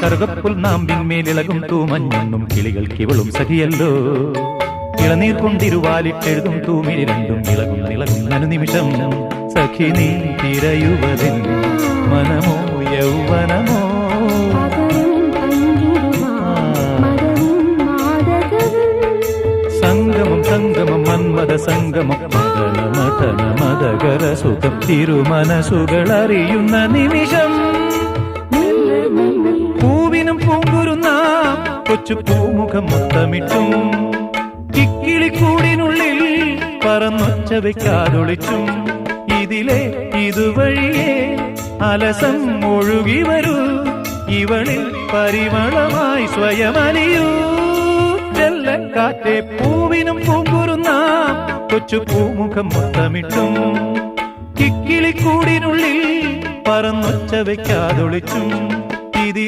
കറുകപ്പുൽ നാമ്പിന്മേലിളകും തൂമഞ്ഞൊന്നും കിളികൾക്കിവളും സഖിയല്ലോ. ഇളനീർ കൊണ്ടിരുവാലിട്ടെഴുതും തൂമിഴി രണ്ടും ഇളകുന്ന നിമിഷം സഖി നീ തിരയുവതിൻ മനമോ യൗവനമോ. സംഗമം സംഗമം മന്മത സംഗമം മദന മദന മദകര സുഖം തിരുമനസുകളറിയുന്ന നിമിഷം. പൂവിനും പൂങ്കുരുന്ന കൊച്ചു പൂമുഖം മുത്തമിട്ടും കിക്കിളിക്കൂടിനുള്ളിൽ പറന്നൊച്ച വയ്ക്കാതൊളിച്ചും ഇതിലെ ഇതുവഴിയേ അലസം ഒഴുകി വരൂ ഇവളിൽ പരിമളമായി സ്വയമലിയൂ. കാറ്റേ പൂവിനും പൂങ്കുരുന്ന കൊച്ചു പൂമുഖം മുത്തമിട്ടും കിക്കിളിക്കൂടിനുള്ളിൽ പറന്നൊച്ച വയ്ക്കാതൊളിച്ചും